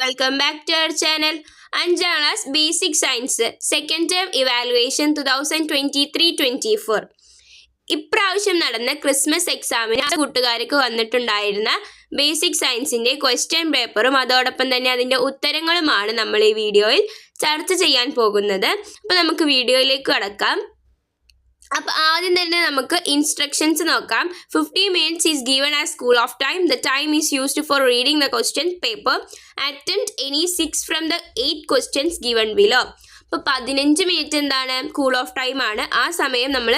welcome back to our channel. Anjana's Basic Science Second Term Evaluation 2023-24. ഇപ്രാവശ്യം നടന്ന Christmas എക്സാമിന് കൂട്ടുകാർക്ക് വന്നിട്ടുണ്ടായിരുന്ന ബേസിക് സയൻസിൻ്റെ ക്വസ്റ്റ്യൻ പേപ്പറും അതോടൊപ്പം തന്നെ അതിൻ്റെ ഉത്തരങ്ങളുമാണ് നമ്മൾ ഈ വീഡിയോയിൽ ചർച്ച ചെയ്യാൻ പോകുന്നത്. അപ്പോൾ നമുക്ക് വീഡിയോയിലേക്ക് കടക്കാം. അപ്പോൾ ആദ്യം തന്നെ നമുക്ക് ഇൻസ്ട്രക്ഷൻസ് നോക്കാം. 50 minutes is given as cool off time. The time is used for reading the question paper. Attempt any 6 from the 8 questions given below. അപ്പോൾ 15 മിനിറ്റ് എന്താണ് കൂൾ ഓഫ് ടൈം ആണ്. ആ സമയം നമ്മൾ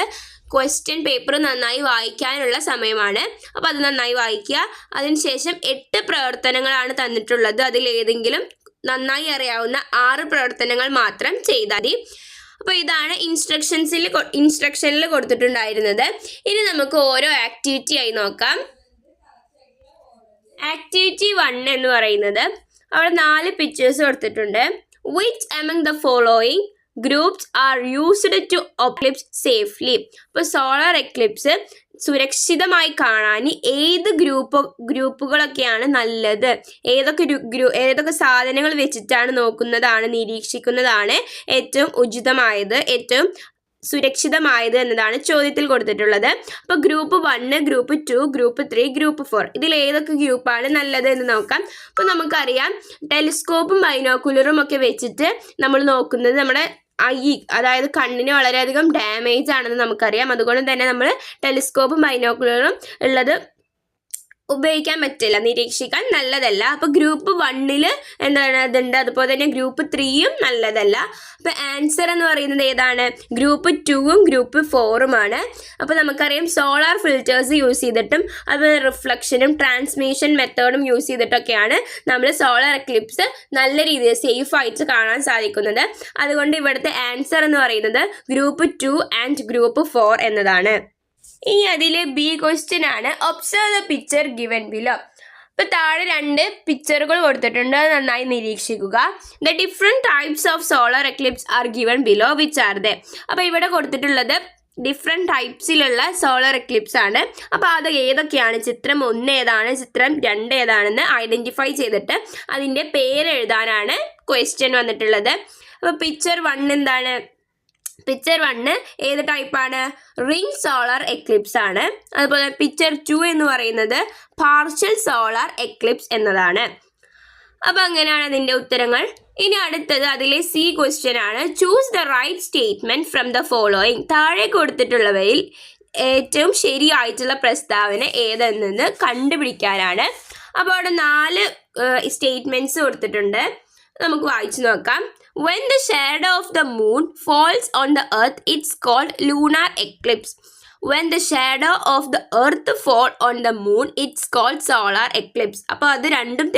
ക്വസ്റ്റ്യൻ പേപ്പർ നന്നായി വായിക്കാനുള്ള സമയമാണ്. അപ്പോൾ അത് നന്നായി വായിക്കുക. അതിനുശേഷം 8 പ്രവർത്തനങ്ങളാണ് തന്നിട്ടുള്ളത്. അതിലേതെങ്കിലും നന്നായി അറിയാവുന്ന 6 പ്രവർത്തനങ്ങൾ മാത്രം ചെയ്താൽ മതി. അപ്പോൾ ഇതാണ് ഇൻസ്ട്രക്ഷനിൽ കൊടുത്തിട്ടുണ്ടായിരുന്നത്. ഇനി നമുക്ക് ഓരോ ആക്ടിവിറ്റി ആയി നോക്കാം. ആക്ടിവിറ്റി 1 എന്ന് പറയുന്നത് അവിടെ 4 പിക്ചേഴ്സ് കൊടുത്തിട്ടുണ്ട്. Which among the following groups are used to eclipse safely? അപ്പോൾ സോളാർ എക്ലിപ്സ് സുരക്ഷിതമായി കാണാൻ ഏത് ഗ്രൂപ്പുകളൊക്കെയാണ് നല്ലത്, ഏതൊക്കെ സാധനങ്ങൾ വെച്ചിട്ടാണ് നോക്കുന്നതാണ്, നിരീക്ഷിക്കുന്നതാണ് ഏറ്റവും ഉചിതമായത്, ഏറ്റവും സുരക്ഷിതമായത് എന്നതാണ് ചോദ്യത്തിൽ കൊടുത്തിട്ടുള്ളത്. അപ്പോൾ ഗ്രൂപ്പ് 1, ഗ്രൂപ്പ് 2, ഗ്രൂപ്പ് 3, ഗ്രൂപ്പ് 4 ഇതിൽ ഏതൊക്കെ ഗ്രൂപ്പാണ് നല്ലത് എന്ന് നോക്കാം. അപ്പോൾ നമുക്കറിയാം ടെലിസ്കോപ്പും ബൈനോക്കുലറും ഒക്കെ വെച്ചിട്ട് നമ്മൾ നോക്കുന്നത് നമ്മുടെ അതായത് കണ്ണിന് വളരെയധികം ഡാമേജ് ആണെന്ന് നമുക്കറിയാം. അതുകൊണ്ട് തന്നെ നമ്മൾ ടെലിസ്കോപ്പും ബൈനോക്കുലറും ഉള്ളത് ഉപയോഗിക്കാൻ പറ്റില്ല, നിരീക്ഷിക്കാൻ നല്ലതല്ല. അപ്പോൾ ഗ്രൂപ്പ് 1 എന്താണ് അതുണ്ട്, അതുപോലെ തന്നെ ഗ്രൂപ്പ് 3 നല്ലതല്ല. അപ്പോൾ ആൻസർ എന്ന് പറയുന്നത് ഏതാണ്? ഗ്രൂപ്പ് 2 ഗ്രൂപ്പ് 4 അപ്പോൾ നമുക്കറിയാം സോളാർ ഫിൽറ്റേഴ്സ് യൂസ് ചെയ്തിട്ടും അതുപോലെ റിഫ്ലക്ഷനും ട്രാൻസ്മിഷൻ മെത്തേഡും യൂസ് ചെയ്തിട്ടൊക്കെയാണ് നമ്മൾ സോളാർ എക്ലിപ്സ് നല്ല രീതിയിൽ സേഫ് ആയിട്ട് കാണാൻ സാധിക്കുന്നത്. അതുകൊണ്ട് ഇവിടുത്തെ ആൻസർ എന്ന് പറയുന്നത് ഗ്രൂപ്പ് 2 ആൻഡ് ഗ്രൂപ്പ് 4 എന്നതാണ്. ഇനി അതിലെ ബി ക്വസ്റ്റ്യൻ ആണ്. Observe the picture given below. അപ്പോൾ താഴെ 2 പിക്ചറുകൾ കൊടുത്തിട്ടുണ്ട്, അത് നന്നായി നിരീക്ഷിക്കുക. The different types of solar Eclipse R given below, which are they? അപ്പോൾ ഇവിടെ കൊടുത്തിട്ടുള്ളത് ഡിഫറെൻറ്റ് ടൈപ്സിലുള്ള സോളാർ എക്ലിപ്സ് ആണ്. അപ്പോൾ അത് ഏതൊക്കെയാണ്, ചിത്രം 1 ഏതാണ്, ചിത്രം 2 ഏതാണെന്ന് ഐഡൻറ്റിഫൈ ചെയ്തിട്ട് അതിൻ്റെ പേര് എഴുതാനാണ് ക്വസ്റ്റ്യൻ വന്നിട്ടുള്ളത്. അപ്പോൾ പിക്ചർ 1 എന്താണ്? പിക്ചർ 1 ഏത് ടൈപ്പാണ്? റിംഗ് സോളാർ എക്ലിപ്സ് ആണ്. അതുപോലെ പിക്ചർ 2 എന്ന് പറയുന്നത് പാർഷ്യൽ സോളാർ എക്ലിപ്സ് എന്നതാണ്. അപ്പോൾ അങ്ങനെയാണ് അതിൻ്റെ ഉത്തരങ്ങൾ. ഇനി അടുത്തത് അതിലെ സി ക്വസ്റ്റ്യൻ ആണ്. Choose the right statement from the following. താഴെ കൊടുത്തിട്ടുള്ളവയിൽ ഏറ്റവും ശരിയായിട്ടുള്ള പ്രസ്താവന ഏതെന്ന് കണ്ടുപിടിക്കാനാണ്. അപ്പോൾ അവിടെ 4 സ്റ്റേറ്റ്മെൻറ്റ്സ് കൊടുത്തിട്ടുണ്ട്, നമുക്ക് വായിച്ചു നോക്കാം. When the shadow of the moon falls on the earth, it's called lunar eclipse. When the shadow of the earth fall on the moon, it's called solar eclipse. അപ്പോൾ അത് രണ്ടും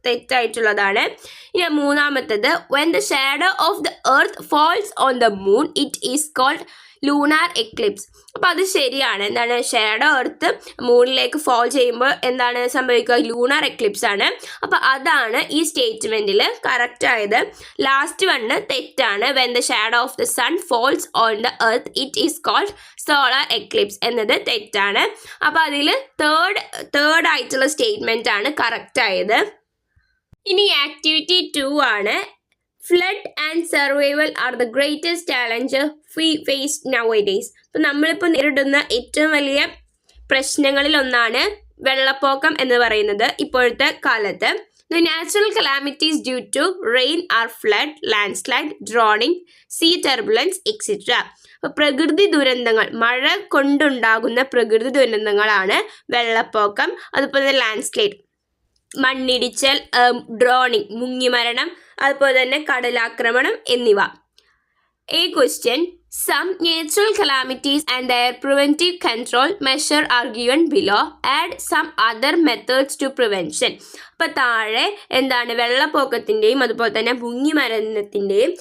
തെറ്റായിട്ടുള്ളതാണ്. ഇനി മൂന്നാമത്തത് when the shadow of the earth falls on the moon, it is called lunar Eclipse. അപ്പോൾ അത് ശരിയാണ്. എന്താണ്? Shadow earth മൂണിലേക്ക് fall ചെയ്യുമ്പോൾ എന്താണ് സംഭവിക്കുക? ലൂണാർ എക്ലിപ്സ് ആണ്. അപ്പോൾ അതാണ് ഈ സ്റ്റേറ്റ്മെൻറ്റിൽ കറക്റ്റ് ആയത്. ലാസ്റ്റ് 1 തെറ്റാണ്. When the shadow of the sun falls on the earth it is called solar eclipse എന്നത് തെറ്റാണ്. അപ്പോൾ അതിൽ തേർഡ് ആയിട്ടുള്ള സ്റ്റേറ്റ്മെൻ്റ് ആണ് കറക്റ്റ് ആയത്. ഇനി ആക്ടിവിറ്റി 2 ആണ്. Flood and survival are the greatest challenges we face nowadays. അപ്പോൾ നമ്മളിപ്പോൾ നേരിടുന്ന ഏറ്റവും വലിയ പ്രശ്നങ്ങളിൽ ഒന്നാണ് വെള്ളപ്പൊക്കം എന്ന് പറയുന്നത് ഇപ്പോഴത്തെ കാലത്ത്. The natural calamities due to rain are flood, landslide, drowning, sea turbulence, etc. അപ്പോൾ പ്രകൃതി ദുരന്തങ്ങൾ, മഴ കൊണ്ടുണ്ടാകുന്ന പ്രകൃതി ദുരന്തങ്ങളാണ് വെള്ളപ്പൊക്കം, അതുപോലെ ലാൻഡ്സ്ലൈഡ് മണ്ണിടിച്ചൽ, ഡ്രോണിങ് മുങ്ങിമരണം, അതുപോലെ തന്നെ കടലാക്രമണം എന്നിവ. A question. Some natural calamities and their preventive control measure are given below. Add some other methods to prevention. അപ്പോൾ താഴെ എന്താണ് വെള്ളപ്പൊക്കത്തിൻ്റെയും അതുപോലെ തന്നെ മുങ്ങിമരണത്തിൻ്റെയും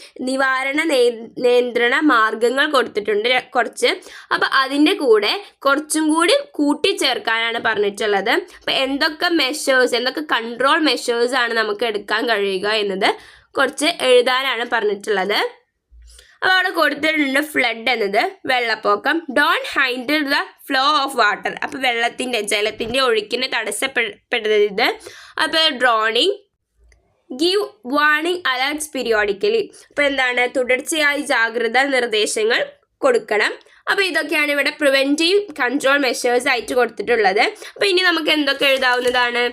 നിയന്ത്രണ മാർഗങ്ങൾ കൊടുത്തിട്ടുണ്ട് കുറച്ച്. അപ്പോൾ അതിൻ്റെ കൂടെ കുറച്ചും കൂടി കൂട്ടിച്ചേർക്കാനാണ് പറഞ്ഞിട്ടുള്ളത്. അപ്പോൾ എന്തൊക്കെ കൺട്രോൾ മെഷേഴ്സാണ് നമുക്ക് എടുക്കാൻ കഴിയുക എന്നത് കുറച്ച് എഴുതാനാണ് പറഞ്ഞിട്ടുള്ളത്. അപ്പോൾ അവിടെ കൊടുത്തിട്ടുണ്ട് ഫ്ലഡ് എന്നത് വെള്ളപ്പൊക്കം. Don't hinder the flow of water, അപ്പോൾ ജലത്തിൻ്റെ ഒഴുക്കിനെ തടസ്സപ്പെടരുത്. അപ്പോൾ droning give warning alerts periodically. അപ്പോൾ എന്താണ്, തുടർച്ചയായി ജാഗ്രതാ നിർദ്ദേശങ്ങൾ കൊടുക്കണം. അപ്പോൾ ഇതൊക്കെയാണ് ഇവിടെ പ്രിവെൻറ്റീവ് കൺട്രോൾ മെഷേഴ്സ് ആയിട്ട് കൊടുത്തിട്ടുള്ളത്. അപ്പോൾ ഇനി നമുക്ക് എന്തൊക്കെ എഴുതാവുന്നതാണ്?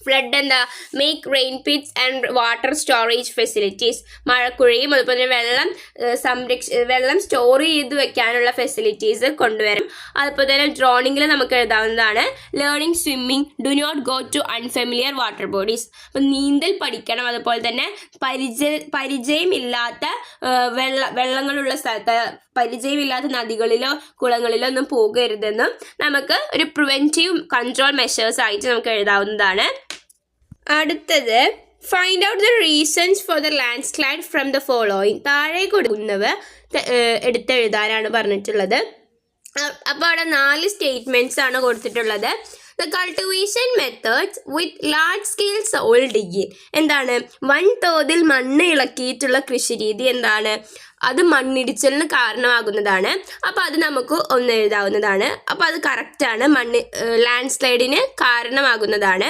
ഫ്ലഡ് എന്താ, make rain pits and water storage facilities, മഴക്കുഴയും അതുപോലെ തന്നെ വെള്ളം സ്റ്റോർ ചെയ്ത് വെക്കാനുള്ള ഫെസിലിറ്റീസ് കൊണ്ടുവരും. അതുപോലെ തന്നെ ഡ്രോണിങ്ങിൽ നമുക്ക് എഴുതാവുന്നതാണ് learning swimming, do not go to unfamiliar water bodies. അപ്പം നീന്തൽ പഠിക്കണം, അതുപോലെ തന്നെ പരിചയമില്ലാത്ത വെള്ളങ്ങളുള്ള സ്ഥലത്ത്, പരിചയമില്ലാത്ത നദികളിലോ കുളങ്ങളിലോ ഒന്നും പോകരുതെന്നും നമുക്ക് ഒരു പ്രിവെൻറ്റീവ് കൺട്രോൾ മെഷേഴ്സ് ആയിട്ട് നമുക്ക് എഴുതാവുന്നതാണ്. അടുത്തത് find out the reasons for the land slide from the following. താഴെ കൊടുക്കുന്നവ എടുത്തെഴുതാനാണ് പറഞ്ഞിട്ടുള്ളത്. അപ്പോൾ അവിടെ 4 സ്റ്റേറ്റ്മെൻറ്റ്സ് ആണ് കൊടുത്തിട്ടുള്ളത്. The cultivation methods with large scale soil digging. എന്താണ്, വൻതോതിൽ മണ്ണ് ഇളക്കിയിട്ടുള്ള കൃഷിരീതി എന്താണ്, അത് മണ്ണിടിച്ചിലിന് കാരണമാകുന്നതാണ്. അപ്പോൾ അത് നമുക്ക് ഒന്ന് എഴുതാവുന്നതാണ്. അപ്പോൾ അത് കറക്റ്റാണ്, ലാൻഡ് സ്ലൈഡിന് കാരണമാകുന്നതാണ്.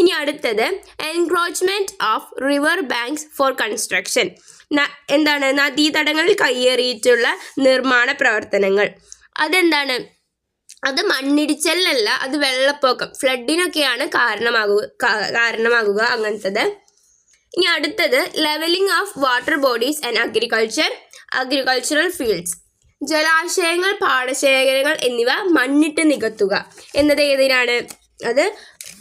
ഇനി അടുത്തത് encroachment of river banks four construction. എന്താണ്, നദീതടങ്ങളിൽ കയ്യേറിയിട്ടുള്ള നിർമ്മാണ പ്രവർത്തനങ്ങൾ. അതെന്താണ്, അത് മണ്ണിടിച്ചലിനല്ല, അത് വെള്ളപ്പൊക്കം, ഫ്ലഡിനൊക്കെയാണ് കാരണമാകുക അങ്ങനത്തത്. ഇനി അടുത്തത് levelling of water bodies and agricultural fields. ജലാശയങ്ങൾ, പാടശേഖരങ്ങൾ എന്നിവ മണ്ണിട്ട് നികത്തുക എന്നത് ഏതിനാണ്? അത്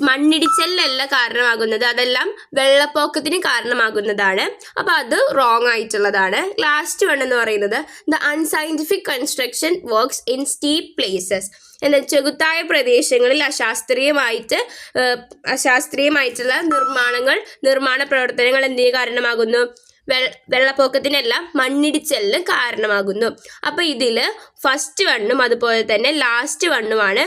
മണ്ണിടിച്ചലിനല്ല കാരണമാകുന്നത്, അതെല്ലാം വെള്ളപ്പൊക്കത്തിന് കാരണമാകുന്നതാണ്. അപ്പോൾ അത് റോങ് ആയിട്ടുള്ളതാണ്. ലാസ്റ്റ് വൺ എന്ന് പറയുന്നത് the unscientific construction works in steep places. എന്നാൽ ചെകുത്തായ പ്രദേശങ്ങളിൽ അശാസ്ത്രീയമായിട്ടുള്ള നിർമ്മാണ പ്രവർത്തനങ്ങൾ എന്തിന് കാരണമാകുന്നു? വെള്ളപ്പൊക്കത്തിനല്ല, മണ്ണിടിച്ചലിന് കാരണമാകുന്നു. അപ്പോൾ ഇതിൽ ഫസ്റ്റ് വണ്ണും അതുപോലെ തന്നെ ലാസ്റ്റ് വണ്ണുമാണ്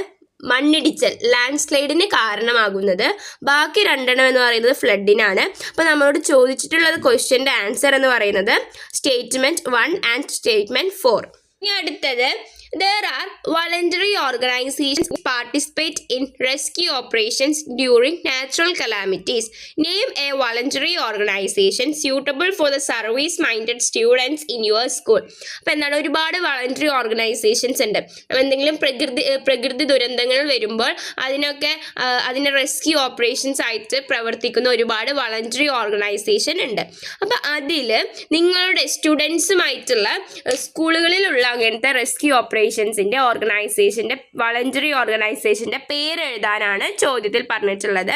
മണ്ണിടിച്ചൽ, ലാൻഡ് സ്ലൈഡിന് കാരണമാകുന്നത്. ബാക്കി 2 എന്ന് പറയുന്നത് ഫ്ലഡിനാണ്. അപ്പോൾ നമ്മളോട് ചോദിച്ചിട്ടുള്ളത് ക്വസ്റ്റ്യൻ്റെ ആൻസർ എന്ന് പറയുന്നത് സ്റ്റേറ്റ്മെൻറ്റ് 1 ആൻഡ് സ്റ്റേറ്റ്മെൻറ്റ് 4. ഇനി അടുത്തത് there are voluntary organizations who participate in rescue operations during natural calamities. Name a voluntary organization suitable for the service-minded students in your school. അപ്പോൾ എന്താണ്, ഒരുപാട് വോളണ്ടറി ഓർഗനൈസേഷൻസ് ഉണ്ട്. എന്തെങ്കിലും പ്രകൃതി ദുരന്തങ്ങൾ വരുമ്പോൾ അതിനെ റെസ്ക്യൂ ഓപ്പറേഷൻസ് ആയിട്ട് പ്രവർത്തിക്കുന്ന ഒരുപാട് വോളണ്ടറി ഓർഗനൈസേഷൻ ഉണ്ട്. അപ്പോൾ അതിൽ നിങ്ങളുടെ സ്റ്റുഡൻസുമായിട്ടുള്ള സ്കൂളുകളിലുള്ള അങ്ങനത്തെ റെസ്ക്യൂ വോളണ്ടറി ഓർഗനൈസേഷൻ്റെ പേര് എഴുതാനാണ് ചോദ്യത്തിൽ പറഞ്ഞിട്ടുള്ളത്.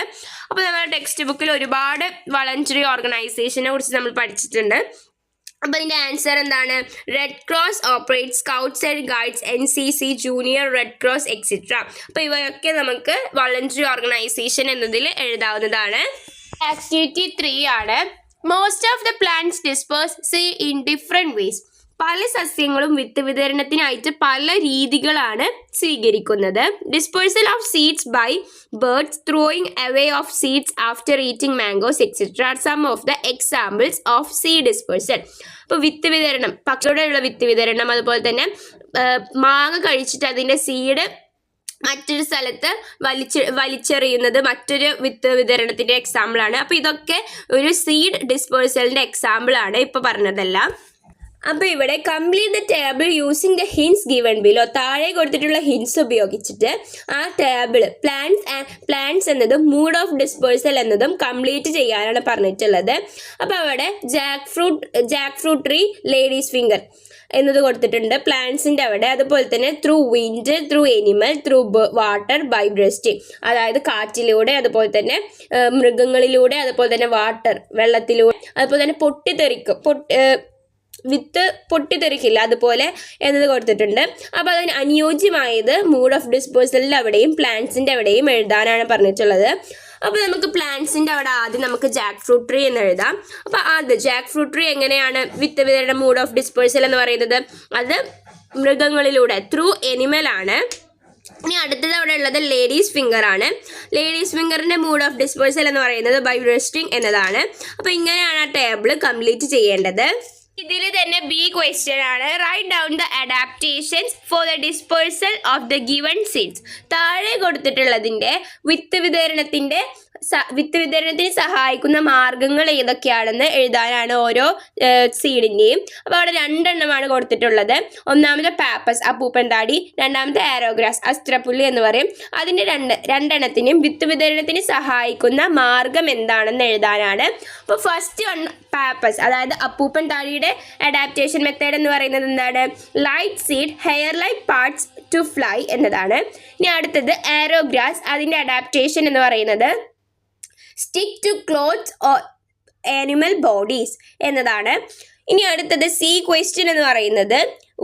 അപ്പോൾ നമ്മുടെ ടെക്സ്റ്റ് ബുക്കിൽ ഒരുപാട് വോളണ്ടറി ഓർഗനൈസേഷനെ കുറിച്ച് നമ്മൾ പഠിച്ചിട്ടുണ്ട്. അപ്പോൾ ഇതിൻ്റെ ആൻസർ എന്താണ്? Red cross operate, scouts and guides, NCC, junior red cross etcetera. അപ്പോൾ ഇവയൊക്കെ നമുക്ക് വോളണ്ടറി ഓർഗനൈസേഷൻ എന്നതിൽ എഴുതാവുന്നതാണ്. ആക്ടിവിറ്റി 3 ആണ്. Most of the plants disperse seed in different ways. പല സസ്യങ്ങളും വിത്ത് വിതരണത്തിനായിട്ട് പല രീതികളാണ് സ്വീകരിക്കുന്നത്. Dispersal of seeds by birds, throwing away of seeds after eating mangoes etcetera are some of the examples of seed dispersal. അപ്പോൾ വിത്ത് വിതരണം, പക്ഷിയോടെയുള്ള വിത്ത് വിതരണം, അതുപോലെ തന്നെ മാങ്ങ കഴിച്ചിട്ട് അതിൻ്റെ സീഡ് മറ്റൊരു സ്ഥലത്ത് വലിച്ചെറിയുന്നത് മറ്റൊരു വിത്ത് വിതരണത്തിൻ്റെ എക്സാമ്പിളാണ്. അപ്പോൾ ഇതൊക്കെ ഒരു സീഡ് ഡിസ്പേഴ്സലിൻ്റെ എക്സാമ്പിളാണ് ഇപ്പോൾ പറഞ്ഞതെല്ലാം. അപ്പോൾ ഇവിടെ complete the table using the hints given below. താഴെ കൊടുത്തിട്ടുള്ള ഹിൻസ് ഉപയോഗിച്ചിട്ട് ആ ടേബിൾ പ്ലാന്റ്സ് എന്നതും മൂഡ് ഓഫ് ഡിസ്പേഴ്സൽ എന്നതും കംപ്ലീറ്റ് ചെയ്യാനാണ് പറഞ്ഞിട്ടുള്ളത്. അപ്പോൾ അവിടെ jackfruit tree, ladies finger എന്നത് കൊടുത്തിട്ടുണ്ട് പ്ലാന്റ്സിൻ്റെ അവിടെ. അതുപോലെ തന്നെ through wind, through animal, through water, by bursting, അതായത് കാറ്റിലൂടെ, അതുപോലെ തന്നെ മൃഗങ്ങളിലൂടെ, അതുപോലെ തന്നെ വാട്ടർ വെള്ളത്തിലൂടെ, അതുപോലെ തന്നെ വിത്ത് പൊട്ടിത്തെറിക്കില്ല അതുപോലെ എന്നത് കൊടുത്തിട്ടുണ്ട്. അപ്പോൾ അതിന് അനുയോജ്യമായത് മൂഡ് ഓഫ് ഡിസ്പോസലിൻ്റെ അവിടെയും പ്ലാന്റ്സിൻ്റെ അവിടെയും എഴുതാനാണ് പറഞ്ഞിട്ടുള്ളത്. അപ്പോൾ നമുക്ക് പ്ലാന്റ്സിൻ്റെ അവിടെ ആദ്യം നമുക്ക് ജാക്ക് ഫ്രൂട്ട് ട്രീ എന്ന് എഴുതാം. അപ്പോൾ ആദ്യം ജാക്ക് ഫ്രൂട്ട് ട്രീ എങ്ങനെയാണ് വിത്ത് വിതരണ മൂഡ് ഓഫ് ഡിസ്പോസൽ എന്ന് പറയുന്നത്? അത് മൃഗങ്ങളിലൂടെ, ത്രൂ എനിമലാണ്. ഇനി അടുത്തത് അവിടെ ഉള്ളത് ലേഡീസ് ഫിംഗർ ആണ്. ലേഡീസ് ഫിംഗറിൻ്റെ മൂഡ് ഓഫ് ഡിസ്പോസൽ എന്ന് പറയുന്നത് ബൈ ബ്രസ്റ്റിംഗ് എന്നതാണ്. അപ്പോൾ ഇങ്ങനെയാണ് ആ ടേബിൾ കംപ്ലീറ്റ് ചെയ്യേണ്ടത്. ഇതിൽ തന്നെ ബി ക്വസ്റ്റ്യൻ ആണ്. Write down the adaptations for the dispersal of the given seeds. താഴെ കൊടുത്തിട്ടുള്ളതിൻ്റെ വിത്ത് വിതരണത്തിൻ്റെ വിത്ത് വിതരണത്തിന് സഹായിക്കുന്ന മാർഗങ്ങൾ ഏതൊക്കെയാണെന്ന് എഴുതാനാണ് ഓരോ സീഡിൻ്റെയും. അപ്പോൾ അവിടെ 2 എണ്ണമാണ് കൊടുത്തിട്ടുള്ളത്. ഒന്നാമത്തെ പാപ്പസ് അപ്പൂപ്പൻ താടി, രണ്ടാമത്തെ ആരോഗ്രാസ് അസ്ത്രപ്പുല്ലി എന്ന് പറയും. അതിൻ്റെ രണ്ടെണ്ണത്തിനും വിത്ത് വിതരണത്തിന് സഹായിക്കുന്ന മാർഗം എന്താണെന്ന് എഴുതാനാണ്. അപ്പോൾ ഫസ്റ്റ് വൺ പാപ്പസ്, അതായത് അപ്പൂപ്പൻ താടിയുടെ അഡാപ്റ്റേഷൻ മെത്തേഡ് എന്ന് പറയുന്നത് എന്താണ്? Light seed hair like parts to fly എന്നതാണ്. ഇനി അടുത്തത് ആരോഗ്രാസ്, അതിൻ്റെ അഡാപ്റ്റേഷൻ എന്ന് പറയുന്നത് stick to clothes or animal bodies എന്നതാണ്. ഇനി അടുത്തത് സി ക്വസ്റ്റ്യൻ എന്ന് പറയുന്നത്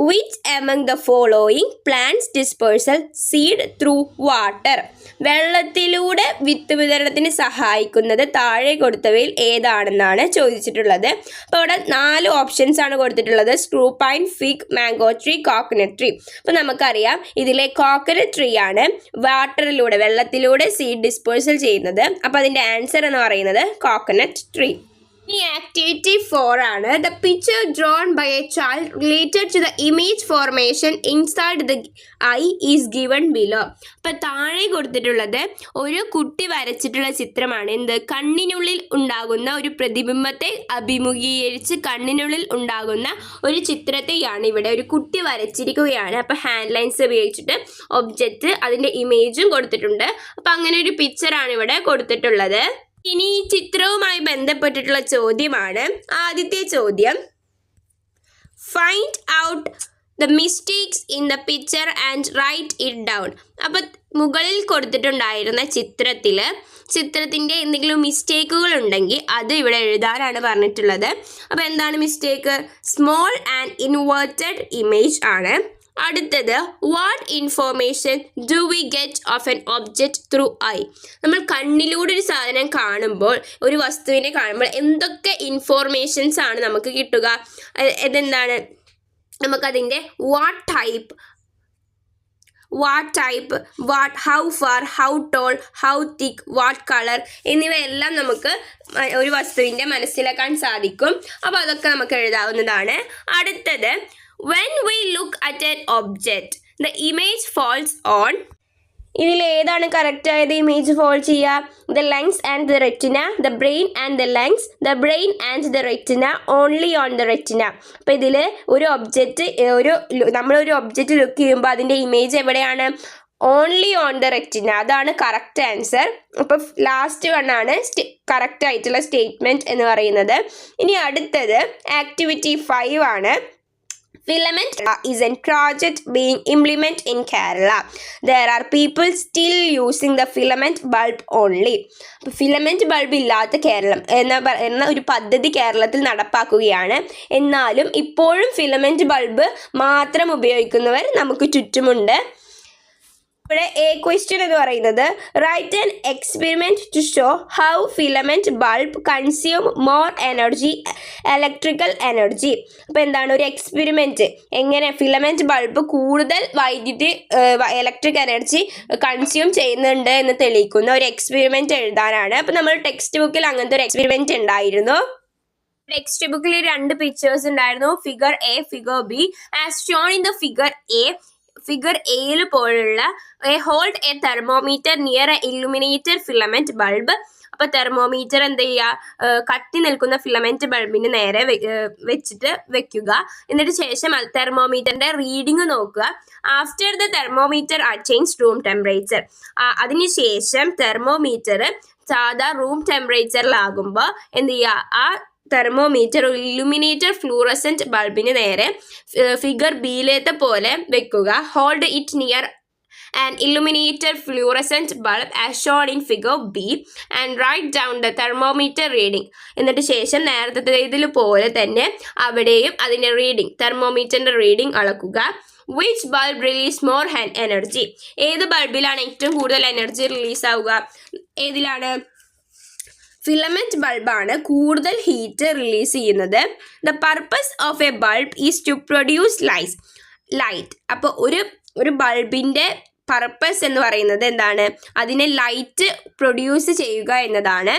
which among the following plants dispersal seed through water, വെള്ളത്തിലൂടെ വിത്ത് വിതരണത്തിന് സഹായിക്കുന്നത് താഴെ കൊടുത്തവയിൽ ഏതാണെന്നാണ് ചോദിച്ചിട്ടുള്ളത്. അപ്പോൾ അവിടെ 4 ഓപ്ഷൻസ് ആണ് കൊടുത്തിട്ടുള്ളത്: screw pine, fig, mango tree, coconut tree. അപ്പോൾ നമുക്കറിയാം ഇതിലെ കോക്കനട്ട് ട്രീ ആണ് വാട്ടറിലൂടെ, വെള്ളത്തിലൂടെ സീഡ് ഡിസ്പേഴ്സൽ ചെയ്യുന്നത്. അപ്പോൾ അതിൻ്റെ ആൻസർ എന്ന് പറയുന്നത് കോക്കനട്ട് ട്രീ. ഇനി ആക്ടിവിറ്റി 4 ആണ്. The picture drawn by a child related to the image formation inside the eye is given below. അപ്പം താഴെ കൊടുത്തിട്ടുള്ളത് ഒരു കുട്ടി വരച്ചിട്ടുള്ള ചിത്രമാണ്. എന്ത്? കണ്ണിനുള്ളിൽ ഉണ്ടാകുന്ന ഒരു പ്രതിബിംബത്തെ അഭിമുഖീകരിച്ച് കണ്ണിനുള്ളിൽ ഉണ്ടാകുന്ന ഒരു ചിത്രത്തെയാണ് ഇവിടെ ഒരു കുട്ടി വരച്ചിരിക്കുകയാണ്. അപ്പം ഹാൻഡ് ലൈൻസ് ഉപയോഗിച്ചിട്ട് ഒബ്ജക്റ്റ്, അതിൻ്റെ ഇമേജും കൊടുത്തിട്ടുണ്ട്. അപ്പം അങ്ങനെ ഒരു പിക്ചറാണ് ഇവിടെ കൊടുത്തിട്ടുള്ളത്. ഇനി ഈ ചിത്രവുമായി ബന്ധപ്പെട്ടിട്ടുള്ള ചോദ്യമാണ് ആദ്യത്തെ ചോദ്യം. Find out the mistakes in the picture and write it down. അപ്പം മുകളിൽ കൊടുത്തിട്ടുണ്ടായിരുന്ന ചിത്രത്തിൻ്റെ എന്തെങ്കിലും മിസ്റ്റേക്കുകൾ ഉണ്ടെങ്കിൽ അത് ഇവിടെ എഴുതാനാണ് പറഞ്ഞിട്ടുള്ളത്. അപ്പോൾ എന്താണ് mistake? Small and inverted image ആണ്. അടുത്തത് what information do we get of N object through I. നമ്മൾ കണ്ണിലൂടെ ഒരു സാധനം കാണുമ്പോൾ, ഒരു വസ്തുവിനെ കാണുമ്പോൾ എന്തൊക്കെ ഇൻഫോർമേഷൻസ് ആണ് നമുക്ക് കിട്ടുക? ഇതെന്താണ്? നമുക്കതിൻ്റെ what type, how far, how tall, how thick, what colour എന്നിവയെല്ലാം നമുക്ക് ഒരു വസ്തുവിൻ്റെ മനസ്സിലാക്കാൻ സാധിക്കും. അപ്പോൾ അതൊക്കെ നമുക്ക് എഴുതാവുന്നതാണ്. അടുത്തത് when we look at an object the image falls on. ഇതിൽ ഏതാണ് കറക്റ്റ് ആയത്? ഇമേജ് ഫോൾ ചെയ്യുക. The lungs and the retina, the brain and the lungs, the brain and the retina, only on the retina. അപ്പോൾ ഇതിൽ നമ്മളൊരു object look ചെയ്യുമ്പോൾ അതിൻ്റെ image എവിടെയാണ്? Only on the retina. അതാണ് കറക്റ്റ് ആൻസർ. അപ്പോൾ ലാസ്റ്റ് വണ്ണാണ് കറക്റ്റ് ആയിട്ടുള്ള സ്റ്റേറ്റ്മെൻറ്റ് എന്ന് പറയുന്നത്. ഇനി അടുത്തത് ആക്ടിവിറ്റി 5 ആണ്. Filament is a project being implemented in Kerala. There are people still using the filament bulb only. Filament bulb ഇല്ലാത്ത കേരളം എന്ന ഒരു പദ്ധതി കേരളത്തിൽ നടപ്പാക്കുകയാണ്. എന്നാലും ഇപ്പോഴും ഫിലമെന്റ് ബൾബ് മാത്രം ഉപയോഗിക്കുന്നവർ നമുക്ക് ചുറ്റുമുണ്ട്. ഇവിടെ എ ക്വസ്റ്റ്യൻ എന്ന് പറയുന്നത് write an experiment to show how filament bulb consume more energy, electrical energy. അപ്പോൾ എന്താണ് ഒരു എക്സ്പെരിമെൻറ്റ്? എങ്ങനെ ഫിലമെൻറ്റ് ബൾബ് കൂടുതൽ വൈദ്യുതി, ഇലക്ട്രിക് എനർജി കൺസ്യൂം ചെയ്യുന്നുണ്ട് എന്ന് തെളിയിക്കുന്ന ഒരു എക്സ്പെരിമെൻറ്റ് എഴുതാനാണ്. അപ്പോൾ നമ്മൾ ടെക്സ്റ്റ് ബുക്കിൽ അങ്ങനത്തെ ഒരു എക്സ്പെരിമെൻറ്റ് ഉണ്ടായിരുന്നു. ടെക്സ്റ്റ് ബുക്കിൽ 2 പിക്ചേഴ്സ് ഉണ്ടായിരുന്നു, figure A, figure B. As shown in the figure A, figure എയിൽ പോലുള്ള hold A thermometer near A illuminated filament bulb. അപ്പോൾ തെർമോമീറ്റർ എന്ത് ചെയ്യുക? കത്തി നിൽക്കുന്ന ഫിലമെന്റ് ബൾബിന് നേരെ വെച്ചിട്ട് വെക്കുക. എന്നിട്ട് ശേഷം തെർമോമീറ്ററിന്റെ റീഡിങ് നോക്കുക. After the thermometer change room temperature. അതിനുശേഷം തെർമോമീറ്റർ സാധാ റൂം ടെമ്പറേച്ചറിലാകുമ്പോൾ എന്ത് ചെയ്യുക? ആ തെർമോമീറ്റർ ഇല്ലുമിനേറ്റർ ഫ്ലൂറസെന്റ് ബൾബിന് നേരെ ഫിഗർ ബിയിലേത്തെ പോലെ വെക്കുക. Hold it near an illuminated fluorescent bulb as shown in figure B and write down the thermometer reading. എന്നിട്ട് ശേഷം നേരത്തെ ഇതിൽ പോലെ തന്നെ അവിടെയും അതിൻ്റെ റീഡിങ്, തെർമോമീറ്ററിൻ്റെ റീഡിങ് അളക്കുക. Which bulb release more energy? ഏത് ബൾബിലാണ് ഏറ്റവും കൂടുതൽ എനർജി റിലീസ് ആവുക? ഏതിലാണ്? ഫിലമെന്റ് ബൾബാണ് കൂടുതൽ ഹീറ്റ് റിലീസ് ചെയ്യുന്നത്. The purpose of a bulb is to produce light. അപ്പോൾ ഒരു ബൾബിൻ്റെ പർപ്പസ് എന്ന് പറയുന്നത് എന്താണ്? അതിനെ ലൈറ്റ് പ്രൊഡ്യൂസ് ചെയ്യുക എന്നതാണ്.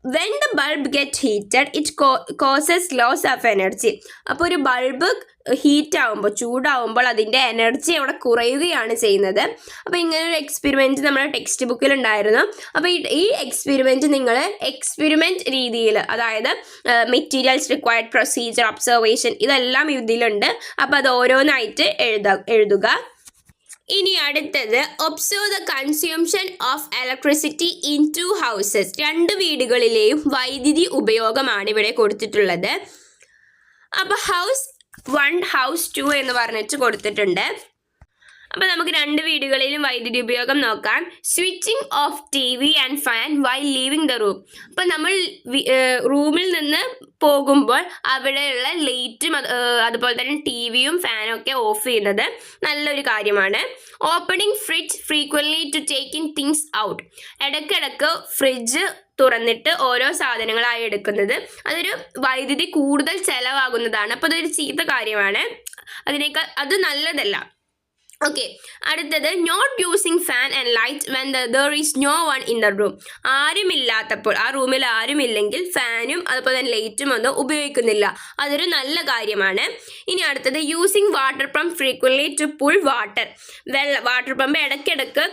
when the bulb gets heated it causes loss of energy. അപ്പോൾ ഒരു ബൾബ് ഹീറ്റ് ആവുമ്പോൾ ചൂടാവുമ്പോൾ അതിൻ്റെ എനർജി അവിടെ കുറയുകയാണ് ചെയ്യുന്നത്. അപ്പോൾ ഇങ്ങനെ ഒരു എക്സ്പെരിമെൻറ്റ് നമ്മുടെ ടെക്സ്റ്റ് ബുക്കിൽ ഉണ്ടായിരുന്നു. അപ്പോൾ ഈ എക്സ്പെരിമെൻറ്റ് നിങ്ങൾ എക്സ്പെരിമെൻറ്റ് രീതിയിൽ, അതായത് മെറ്റീരിയൽസ് റിക്വയർഡ്, പ്രൊസീജിയർ, ഒബ്സർവേഷൻ, ഇതെല്ലാം ഇതിലുണ്ട്. അപ്പോൾ അത് ഓരോന്നായിട്ട് എഴുതുക. ഇനി അടുത്തത് observe the consumption of electricity in 2 houses. 2 വീടുകളിലെയും വൈദ്യുതി ഉപയോഗമാണ് ഇവിടെ കൊടുത്തിട്ടുള്ളത്. അപ്പോൾ ഹൗസ് 1, ഹൗസ് 2 എന്ന് പറഞ്ഞിട്ട് കൊടുത്തിട്ടുണ്ട്. അപ്പോൾ നമുക്ക് 2 വീടുകളിലും വൈദ്യുതി ഉപയോഗം നോക്കാം. Switching of TV and fan while leaving the room. അപ്പോൾ നമ്മൾ റൂമിൽ നിന്ന് പോകുമ്പോൾ അവിടെയുള്ള ലൈറ്റും അതുപോലെ തന്നെ TVയും ഫാനും ഒക്കെ ഓഫ് ചെയ്യുന്നത് നല്ലൊരു കാര്യമാണ്. Opening fridge frequently to taking things out. ഇടയ്ക്കിടയ്ക്ക് ഫ്രിഡ്ജ് തുറന്നിട്ട് ഓരോ സാധനങ്ങളായി എടുക്കുന്നത് അതൊരു വൈദ്യുതി കൂടുതൽ ചെലവാകുന്നതാണ്. അപ്പോൾ അതൊരു ചീത്ത കാര്യമാണ്. അത് നല്ലതല്ല. ഓക്കെ, അടുത്തത് not using fan and light when there is no one in the room. ആരുമില്ലാത്തപ്പോൾ, ആ റൂമിൽ ആരുമില്ലെങ്കിൽ ഫാനും അതുപോലെ തന്നെ ലൈറ്റും ഒന്നും ഉപയോഗിക്കുന്നില്ല. അതൊരു നല്ല കാര്യമാണ്. ഇനി അടുത്തത് using water pump frequently to pull water. Water pump ഇടയ്ക്കിടയ്ക്ക്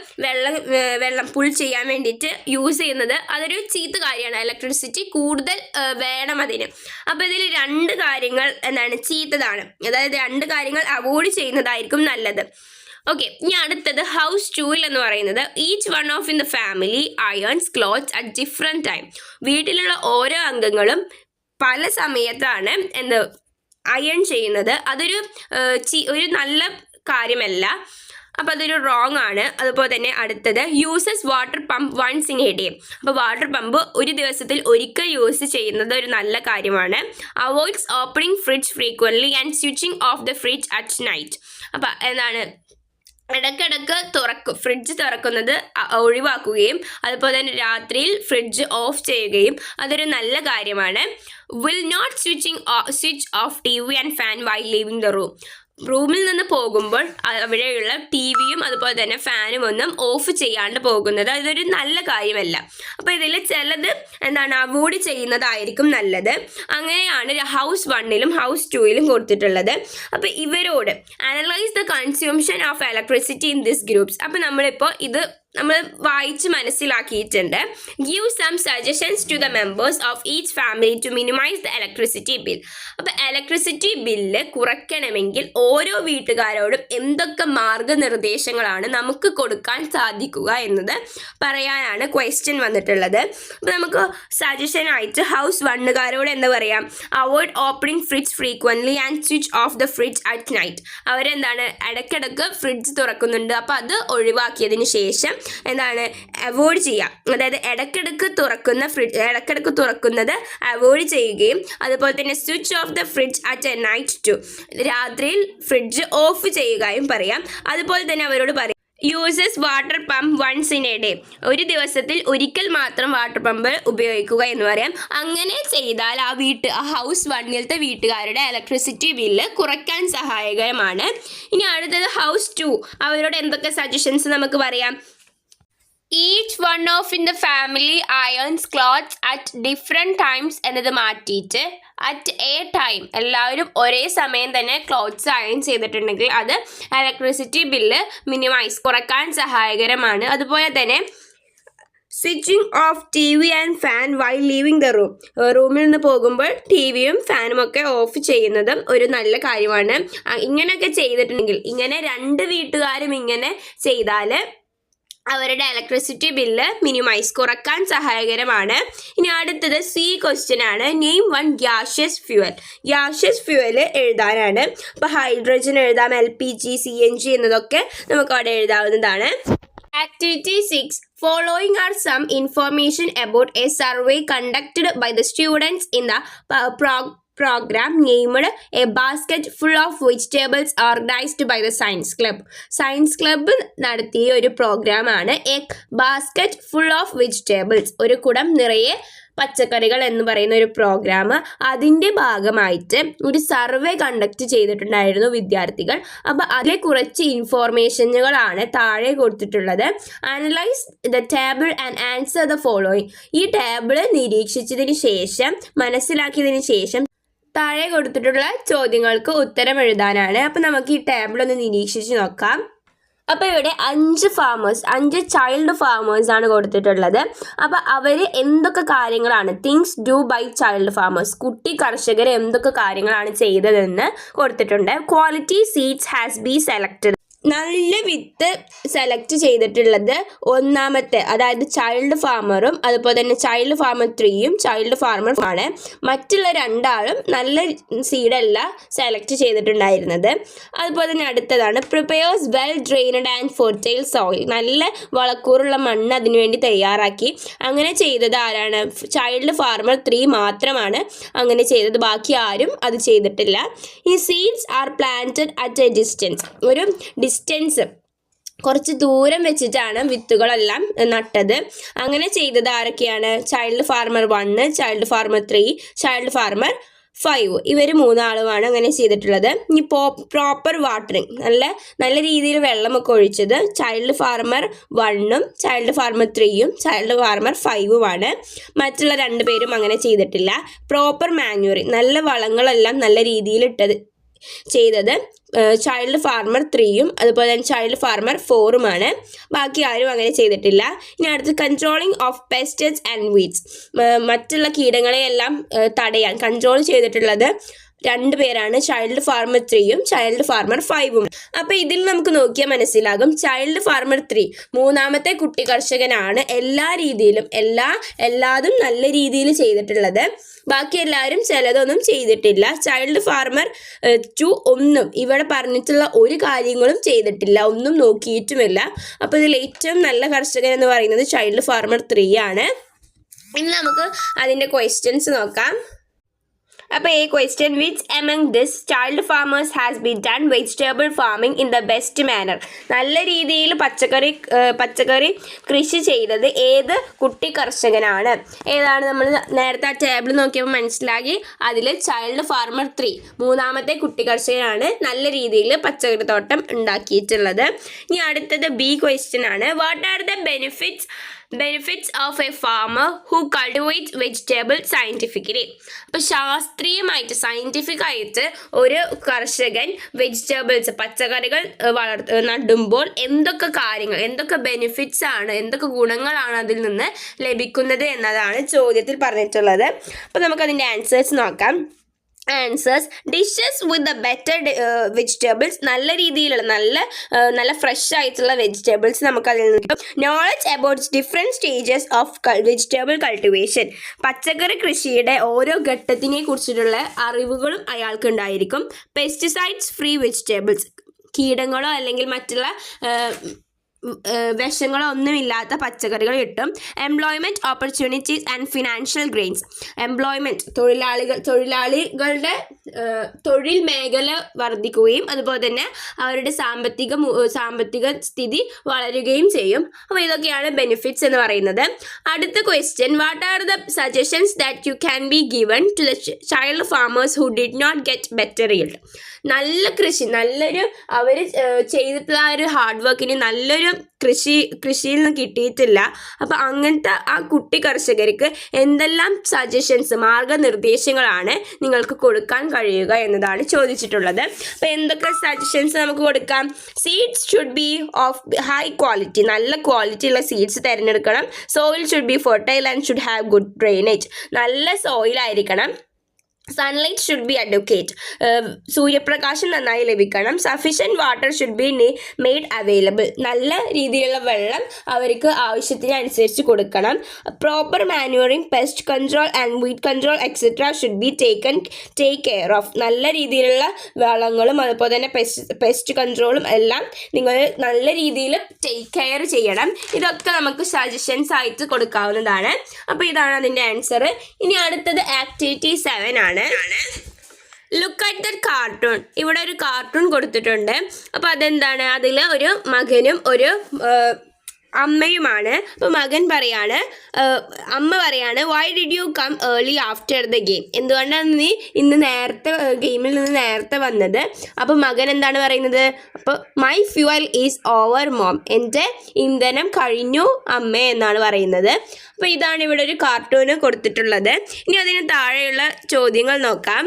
വെള്ളം പുൾ ചെയ്യാൻ വേണ്ടിയിട്ട് യൂസ് ചെയ്യുന്നത് അതൊരു ചീത്ത കാര്യമാണ്. ഇലക്ട്രിസിറ്റി കൂടുതൽ വേണം അതിന്. അപ്പോൾ ഇതിൽ 2 കാര്യങ്ങൾ ചീത്തതാണ്. അതായത് 2 കാര്യങ്ങൾ അവോയ്ഡ് ചെയ്യുന്നതായിരിക്കും നല്ലത്. ഓക്കെ, ഇനി അടുത്തത് ഹൗസ് 2 എന്ന് പറയുന്നത് each one of in the family ions clothes at different time. വീട്ടിലുള്ള ഓരോ അംഗങ്ങളും പല സമയത്താണ് അയൺ ചെയ്യുന്നത്. അതൊരു ഒരു നല്ല കാര്യമല്ല. അപ്പോൾ അതൊരു റോങ് ആണ്. അതുപോലെ തന്നെ അടുത്തത് uses water pump once in a day. അപ്പോൾ വാട്ടർ പമ്പ് ഒരു ദിവസത്തിൽ ഒരിക്കൽ യൂസ് ചെയ്യുന്നത് ഒരു നല്ല കാര്യമാണ്. Avoids opening fridge frequently and switching off the fridge at night. അപ്പോൾ ഇടയ്ക്കിടയ്ക്ക് ഫ്രിഡ്ജ് തുറക്കുന്നത് ഒഴിവാക്കുകയും അതുപോലെ തന്നെ രാത്രിയിൽ ഫ്രിഡ്ജ് ഓഫ് ചെയ്യുകയും അതൊരു നല്ല കാര്യമാണ്. Will not switch off TV and fan while leaving the room. റൂമിൽ നിന്ന് പോകുമ്പോൾ അവിടെയുള്ള TVയും അതുപോലെ തന്നെ ഫാനും ഒന്നും ഓഫ് ചെയ്യാണ്ട് പോകുന്നത് അതൊരു നല്ല കാര്യമല്ല. അപ്പോൾ ഇതിൽ ചിലത് അവോയ്ഡ് ചെയ്യുന്നതായിരിക്കും നല്ലത്. അങ്ങനെയാണ് ഹൗസ് 1ലും ഹൗസ് 2ലും കൊടുത്തിട്ടുള്ളത്. അപ്പോൾ ഇവരോട് analyse the consumption of electricity in this groups. അപ്പോൾ നമ്മളിപ്പോൾ ഇത് നമ്മൾ വായിച്ച് മനസ്സിലാക്കിയിട്ടുണ്ട്. Give some suggestions to the members of each family to minimise the electricity bill. അപ്പോൾ ഇലക്ട്രിസിറ്റി ബില്ല് കുറയ്ക്കണമെങ്കിൽ ഓരോ വീട്ടുകാരോടും എന്തൊക്കെ മാർഗനിർദ്ദേശങ്ങളാണ് നമുക്ക് കൊടുക്കാൻ സാധിക്കുക എന്നത് പറയാനാണ് ക്വസ്റ്റ്യൻ വന്നിട്ടുള്ളത്. അപ്പോൾ നമുക്ക് സജഷനായിട്ട് ഹൗസ് 1കാരോട് എന്താ പറയാം? Avoid opening fridge frequently and switch off the fridge at night. ഇടയ്ക്കിടയ്ക്ക് ഫ്രിഡ്ജ് തുറക്കുന്നുണ്ട്. അപ്പോൾ അത് ഒഴിവാക്കിയതിന് ശേഷം അവോയ്ഡ് ചെയ്യാം. അതായത് ഇടയ്ക്കിടയ്ക്ക് തുറക്കുന്നത് അവോയ്ഡ് ചെയ്യുകയും അതുപോലെ തന്നെ switch off the fridge at a night too. രാത്രിയിൽ ഫ്രിഡ്ജ് ഓഫ് ചെയ്യുകയും പറയാം. അതുപോലെ തന്നെ അവരോട് പറയാം uses water pump once in a day. ഒരു ദിവസത്തിൽ ഒരിക്കൽ മാത്രം വാട്ടർ പമ്പ് ഉപയോഗിക്കുക എന്ന് പറയാം. അങ്ങനെ ചെയ്താൽ ആ ഹൗസ് 1ത്തെ വീട്ടുകാരുടെ ഇലക്ട്രിസിറ്റി ബില്ല് കുറയ്ക്കാൻ സഹായകരമാണ്. ഇനി അടുത്തത് ഹൗസ് 2. അവരോട് എന്തൊക്കെ സജഷൻസ് നമുക്ക് പറയാം? Each one of in the family ions clothes at different times എന്നത് മാറ്റിയിട്ട് അറ്റ് എ ടൈം. എല്ലാവരും ഒരേ സമയം തന്നെ ക്ലോത്ത്സ് അയൺ ചെയ്തിട്ടുണ്ടെങ്കിൽ അത് ഇലക്ട്രിസിറ്റി ബില്ല് കുറയ്ക്കാൻ സഹായകരമാണ്. അതുപോലെ തന്നെ switching of TV and fan while leaving the room. റൂമിൽ നിന്ന് പോകുമ്പോൾ TVയും ഫാനും ഒക്കെ ഓഫ് ചെയ്യുന്നതും ഒരു നല്ല കാര്യമാണ്. ഇങ്ങനെയൊക്കെ ചെയ്തിട്ടുണ്ടെങ്കിൽ, ഇങ്ങനെ 2 വീട്ടുകാരും ഇങ്ങനെ ചെയ്താൽ അവരുടെ ഇലക്ട്രിസിറ്റി ബില്ല് കുറയ്ക്കാൻ സഹായകരമാണ്. ഇനി അടുത്തത് ക്വസ്റ്റ്യൻ ആണ്. Name 1 gaseous fuel. Gaseous fuel എഴുതാനാണ്. അപ്പോൾ ഹൈഡ്രജൻ എഴുതാം, LPG, CNG എന്നതൊക്കെ നമുക്ക് അവിടെ എഴുതാവുന്നതാണ്. Activity 6. Following are some information about a survey conducted by the students in the program named A Basket Full of Vegetables organized by the Science Club. Science club നടത്തിയ ഒരു പ്രോഗ്രാമാണ് A basket full of vegetables. ഒരു കുടം നിറയെ പച്ചക്കറികൾ എന്ന് പറയുന്ന ഒരു പ്രോഗ്രാം. അതിൻ്റെ ഭാഗമായിട്ട് ഒരു സർവേ കണ്ടക്ട് ചെയ്തിട്ടുണ്ടായിരുന്നു വിദ്യാർത്ഥികൾ. അപ്പോൾ അതിലെ കുറച്ച് ഇൻഫോർമേഷനുകളാണ് താഴെ കൊടുത്തിട്ടുള്ളത്. Analyse the table and answer the following. ഈ ടേബിൾ നിരീക്ഷിച്ചതിന് ശേഷം, മനസ്സിലാക്കിയതിന് ശേഷം താഴെ കൊടുത്തിട്ടുള്ള ചോദ്യങ്ങൾക്ക് ഉത്തരം എഴുതാനാണ്. അപ്പോൾ നമുക്ക് ഈ ടേബിൾ ഒന്ന് നിരീക്ഷിച്ച് നോക്കാം. അപ്പോൾ ഇവിടെ 5 ചൈൽഡ് ഫാമേഴ്സ് ആണ് കൊടുത്തിട്ടുള്ളത്. അപ്പോൾ അവർ എന്തൊക്കെ കാര്യങ്ങളാണ്, things do by child farmers, കുട്ടി കർഷകർ എന്തൊക്കെ കാര്യങ്ങളാണ് ചെയ്തതെന്ന് കൊടുത്തിട്ടുണ്ട്. Quality seeds has been selected. നല്ല വിത്ത് സെലക്ട് ചെയ്തിട്ടുള്ളത് ഒന്നാമത്തെ, അതായത് ചൈൽഡ് ഫാമറും അതുപോലെ തന്നെ ചൈൽഡ് ഫാമർ 3യും ചൈൽഡ് ഫാർമർ ആണ്. മറ്റുള്ള രണ്ടാളും നല്ല സീഡല്ല സെലക്ട് ചെയ്തിട്ടുണ്ടായിരുന്നത്. അതുപോലെ തന്നെ അടുത്തതാണ് prepares well drained and fertile soil. നല്ല വളക്കൂറുള്ള മണ്ണ് അതിനുവേണ്ടി തയ്യാറാക്കി. അങ്ങനെ ചെയ്തത് ആരാണ്? ചൈൽഡ് ഫാർമർ 3 മാത്രമാണ് അങ്ങനെ ചെയ്തത്. ബാക്കി ആരും അത് ചെയ്തിട്ടില്ല. ഈ seeds are planted at A distance. ഒരു ഡിസ്റ്റൻസ്, കുറച്ച് ദൂരം വെച്ചിട്ടാണ് വിത്തുകളെല്ലാം നട്ടത്. അങ്ങനെ ചെയ്തത് ആരൊക്കെയാണ്? Child farmer 1, child farmer 3, child farmer 5. ഇവർ 3 ആളുമാണ് അങ്ങനെ ചെയ്തിട്ടുള്ളത്. ഇനി പ്രോപ്പർ വാട്ടറിങ്, നല്ല രീതിയിൽ വെള്ളമൊക്കെ ഒഴിച്ചത് ചൈൽഡ് ഫാർമർ 1ഉം ചൈൽഡ് ഫാർമർ 3യും ചൈൽഡ് ഫാർമർ 5ഉമാണ്. മറ്റുള്ള 2 പേരും അങ്ങനെ ചെയ്തിട്ടില്ല. പ്രോപ്പർ മാന്യൂറിങ്, നല്ല വളങ്ങളെല്ലാം നല്ല രീതിയിൽ ചെയ്തത് ചൈൽഡ് ഫാർമർ 3യും അതുപോലെ തന്നെ ചൈൽഡ് ഫാർമർ 4ഉമാണ്. ബാക്കി ആരും അങ്ങനെ ചെയ്തിട്ടില്ല. ഇനി അടുത്ത് കൺട്രോളിങ് ഓഫ് പെസ്റ്റ്സ് ആൻഡ് വീഡ്സ്. മറ്റുള്ള കീടങ്ങളെയെല്ലാം തടയാൻ കൺട്രോൾ ചെയ്തിട്ടുള്ളത് 2 പേരാണ്, ചൈൽഡ് ഫാർമർ 3യും ചൈൽഡ് ഫാർമർ 5ഉം. അപ്പോൾ ഇതിൽ നമുക്ക് നോക്കിയാൽ മനസ്സിലാകും ചൈൽഡ് ഫാർമർ 3 മൂന്നാമത്തെ കുട്ടി കർഷകനാണ് എല്ലാ രീതിയിലും എല്ലാതും നല്ല രീതിയിൽ ചെയ്തിട്ടുള്ളത്. ബാക്കി എല്ലാവരും ചിലതൊന്നും ചെയ്തിട്ടില്ല. ചൈൽഡ് ഫാർമർ 2 ഒന്നും ഇവിടെ പറഞ്ഞിട്ടുള്ള ഒരു കാര്യങ്ങളും ചെയ്തിട്ടില്ല, ഒന്നും നോക്കിയിട്ടുമില്ല. അപ്പോൾ ഇതിൽ ഏറ്റവും നല്ല കർഷകൻ എന്ന് പറയുന്നത് ചൈൽഡ് ഫാർമർ 3 ആണ്. ഇനി നമുക്ക് അതിൻ്റെ ക്വസ്റ്റ്യൻസ് നോക്കാം. അപ്പോൾ ഈ question, which among this child farmers has been done vegetable farming in the best manner. നല്ല രീതിയിൽ പച്ചക്കറി കൃഷി ചെയ്തത് ഏത് കുട്ടി കർഷകനാണ്? ഏതാണ്? നമ്മൾ നേരത്തെ ആ ടേബിൾ നോക്കിയപ്പോൾ മനസ്സിലാക്കി. അതിൽ ചൈൽഡ് ഫാർമർ 3 മൂന്നാമത്തെ കുട്ടി കർഷകനാണ് നല്ല രീതിയിൽ പച്ചക്കറി തോട്ടം ഉണ്ടാക്കിയിട്ടുള്ളത്. ഇനി അടുത്തത് ബി ക്വസ്റ്റ്യൻ ആണ്. What are the benefits of A farmer who കൾട്ടിവേറ്റ്സ് vegetable scientifically. അപ്പോൾ ശാസ്ത്രീയമായിട്ട്, സയൻറ്റിഫിക് ആയിട്ട് ഒരു കർഷകൻ വെജിറ്റബിൾസ്, പച്ചക്കറികൾ നടുമ്പോൾ എന്തൊക്കെ ബെനിഫിറ്റ്സ് ആണ്, എന്തൊക്കെ ഗുണങ്ങളാണ് അതിൽ നിന്ന് ലഭിക്കുന്നത് എന്നതാണ് ചോദ്യത്തിൽ പറഞ്ഞിട്ടുള്ളത്. അപ്പോൾ നമുക്കതിൻ്റെ ആൻസേഴ്സ് നോക്കാം. Answers: dishes with the better vegetables. നല്ല രീതിയിലുള്ള നല്ല ഫ്രഷ് ആയിട്ടുള്ള വെജിറ്റബിൾസ് നമുക്ക് അതിൽ നിന്ന് കിട്ടും. Knowledge about different stages of vegetable cultivation. പച്ചക്കറി കൃഷിയുടെ ഓരോ ഘട്ടത്തിനെ കുറിച്ചിട്ടുള്ള അറിവുകളും അയാൾക്ക് ഉണ്ടായിരിക്കും. Pesticides free vegetables. കീടങ്ങളോ അല്ലെങ്കിൽ മറ്റുള്ള വിഷങ്ങളോ ഒന്നുമില്ലാത്ത പച്ചക്കറികൾ കിട്ടും. Employment opportunities and financial gains. Employment, തൊഴിലാളികളുടെ തൊഴിൽ മേഖല വർദ്ധിക്കുകയും അതുപോലെ തന്നെ അവരുടെ സാമ്പത്തിക സ്ഥിതി വളരുകയും ചെയ്യും. അപ്പോൾ ഇതൊക്കെയാണ് ബെനിഫിറ്റ്സ് എന്ന് പറയുന്നത്. അടുത്ത question, what are the suggestions that you can be given to the child farmers who did not get better yield. നല്ല കൃഷി, അവർ ചെയ്തിട്ടുള്ള ഒരു ഹാർഡ് വർക്കിന് നല്ലൊരു കൃഷിയിൽ നിന്ന് കിട്ടിയിട്ടില്ല. അപ്പോൾ അങ്ങനത്തെ ആ കുട്ടി കർഷകർക്ക് എന്തെല്ലാം സജഷൻസ്, മാർഗനിർദ്ദേശങ്ങളാണ് നിങ്ങൾക്ക് കൊടുക്കാൻ കഴിയുക എന്നതാണ് ചോദിച്ചിട്ടുള്ളത്. അപ്പോൾ എന്തൊക്കെ സജഷൻസ് നമുക്ക് കൊടുക്കാം? Seeds should be of high quality. നല്ല ക്വാളിറ്റിയുള്ള സീഡ്സ് തിരഞ്ഞെടുക്കണം. Soil should be fertile and should have good drainage. നല്ല സോയിലായിരിക്കണം. Sunlight should be adequate. സൂര്യപ്രകാശം നന്നായി ലഭിക്കണം. Sufficient water should be made available. നല്ല രീതിയിലുള്ള വെള്ളം അവർക്ക് ആവശ്യത്തിനനുസരിച്ച് കൊടുക്കണം. Proper manuring, pest control and weed control etcetera should be take care of. നല്ല രീതിയിലുള്ള വളങ്ങളും അതുപോലെ തന്നെ പെസ്റ്റ് കൺട്രോളും എല്ലാം നിങ്ങൾ നല്ല രീതിയിൽ ടേക്ക് കെയർ ചെയ്യണം. ഇതൊക്കെ നമുക്ക് സജഷൻസ് ആയിട്ട് കൊടുക്കാവുന്നതാണ്. അപ്പോൾ ഇതാണ് അതിൻ്റെ ആൻസർ. ഇനി അടുത്തത് ആക്ടിവിറ്റി 7 ആണ്. Look at the cartoon. ഇവിടെ ഒരു കാർട്ടൂൺ കൊടുത്തിട്ടുണ്ട്. അപ്പോൾ അതെന്താണ്? അതിൽ ഒരു മകനും ഒരു അമ്മയുമാണ്. അപ്പോൾ മകൻ പറയാണ്, അമ്മ പറയാണ്, why did you come early after the game? എന്തുകൊണ്ടാണ് നീ ഇന്ന് നേരത്തെ ഗെയിമിൽ നിന്ന് നേരത്തെ വന്നത്? അപ്പോൾ മകൻ എന്താണ് പറയുന്നത്? അപ്പോൾ my fuel is over mom, എൻ്റെ ഇന്ധനം കഴിഞ്ഞു അമ്മേ എന്നാണ് പറയുന്നത്. അപ്പോൾ ഇതാണ് ഇവിടെ ഒരു കാർട്ടൂണ് കൊടുത്തിട്ടുള്ളത്. ഇനി അതിന് താഴെയുള്ള ചോദ്യങ്ങൾ നോക്കാം.